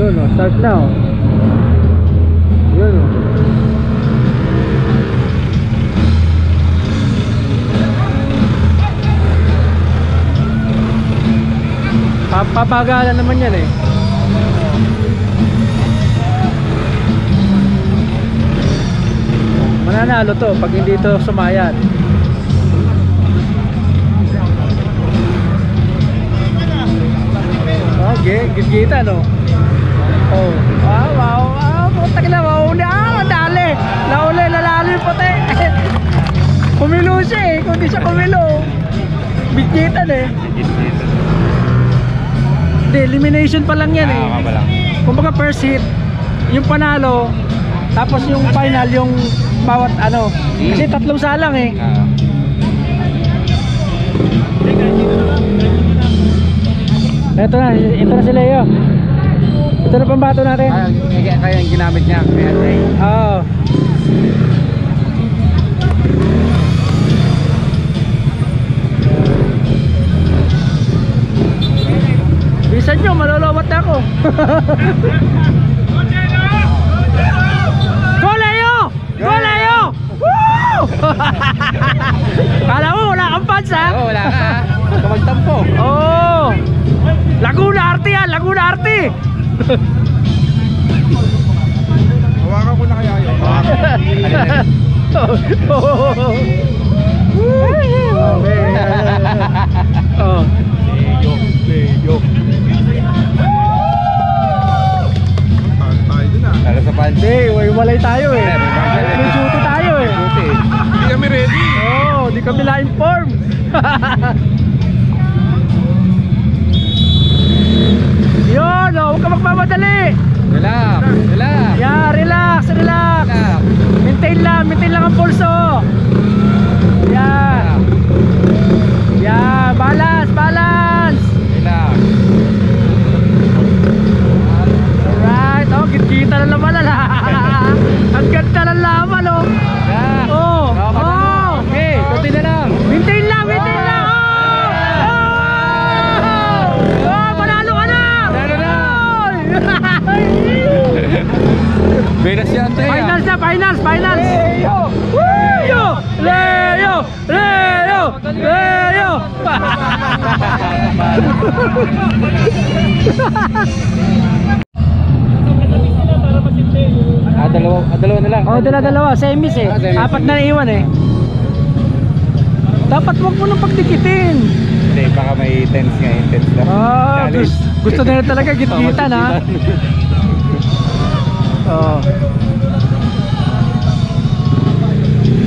Yun o, start na o. Yun o. Papagalan naman yan eh. Mananalo to pag hindi to sumayan. Okay, gigita no. Oh, wow, putak na mauli. Dali. Nauli, lalalo yung puti. Kumilo siya eh, kung di siya kumilo. Bigitan eh. Hindi, elimination pa lang yan eh. Kumbaga first hit, yung panalo, tapos yung final, yung bawat ano. Kasi tatlong salang eh. Ito na si Leo. Ito na pambato natin. Kaya yung ginamit niya. Oo. Bisan nyo, malulawat na ako. Go Leo! Go Leo! Woo! Kala mo wala kang fans ha? Oo, wala ka. Kamagtampo. Oo. Laguna Arte yan, Laguna Arte. Hawakan ko na kaya yun. Oh. Leyo. Tayo dun ah. Tala sa pan. Hindi, walay tayo eh. May duty tayo eh. Hindi kami ready. Oo, di kami na-inform. Yun, oh, huwag ka magmamadali. Relax. Yeah, relax. Maintain lang ang pulso. Yeah, balance. Relax. Alright, oh, kita na naman ang ganda ng laman, oh. Okay, kunti na lang. Maintain lang. Manalo ka na. Venas yan, Trey. Finals. Leo. Dalawa na lang. Oh, dalawa. Semis eh. Apat na naiwan eh. Dapat wag mo nang pagdikitin. Hindi, baka may tense nga. Intense na. Gusto nila talaga git-kita na. Oh.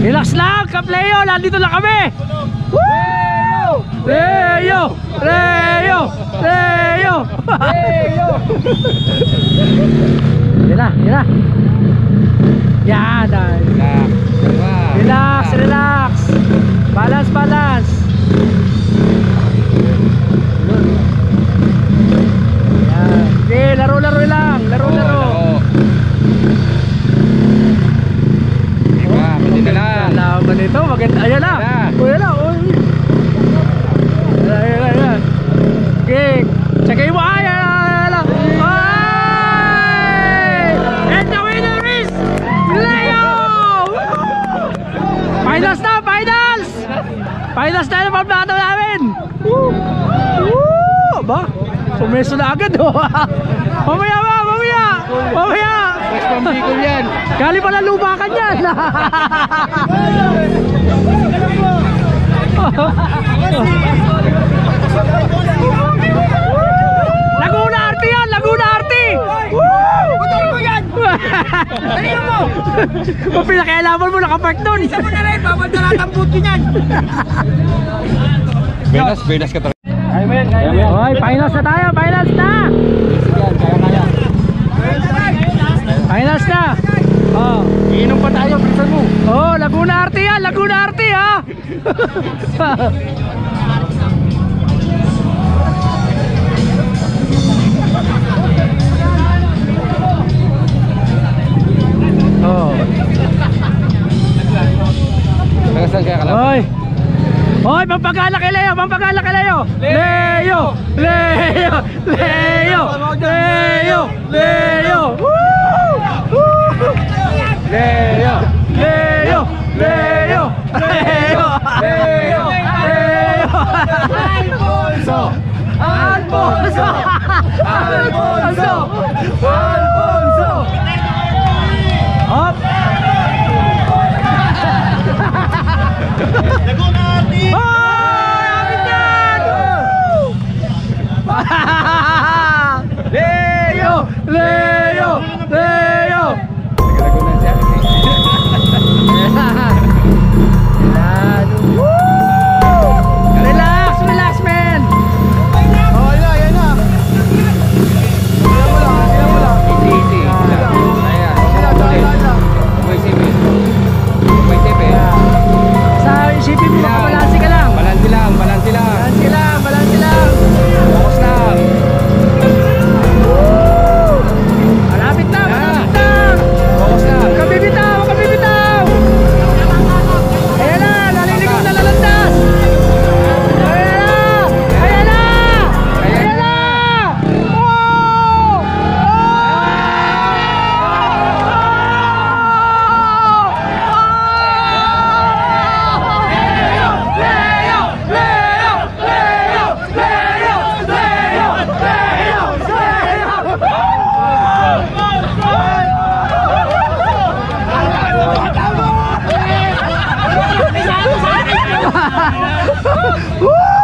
Relax lang, Kap Leo. Nandito lang kami. Woo! Leo. Yan na. Yan. Relax. Balance. Yan. Okay, laro lang. Laro. Laban ito, maganda. Ayan na. Ayan. Okay. Tsakay mo. Ayan lang. And the winner is Leo! Finals na. Finals na yung pambato namin. Ba? Sumeso na agad. Mamaya. Mas pambikol yan. Gali pala lumakan yan. Laguna Arte yan. Putol ko yan. Dali mo. Kung pinakialaman mo nakapark doon. Isa mo na rin. Bawal na lahat ang buti niyan. Venas ka talaga. Hoy, finals na tayo. Finals na. Oh, Iinom pa tayo, bilisan mo. oh, Laguna Arte ha. Oh. Nagasan kaya ka lang? Hoy. Hoy, pampagala kay Leo, pampagala kay Leo. Leo, Leo, Leo, Leo, Leo. Woo! Woo! Leo, Leo, Leo, Leo, Leo, Leo. Alfonso, Alfonso, Alfonso, Alfonso. Hop. Leo! Leo! Leo! Nagalagunan siya. Relax! Relax, man! Oh, yan na. Easy. Ayan. Uy, sipin. Sa isipin mo, makabalansi ka lang. Balansi lang. Balansi lang, balansi lang. Focus lang. Malapit na, malapit na. Focus lang. Kabibitaw, kabibitaw. Ayan na, naliligaw na lalandas. Ayan na, ayan na, ayan na. Oh! Leo, Leo, Leo, Leo, Leo, Leo, Leo, Leo. Woo!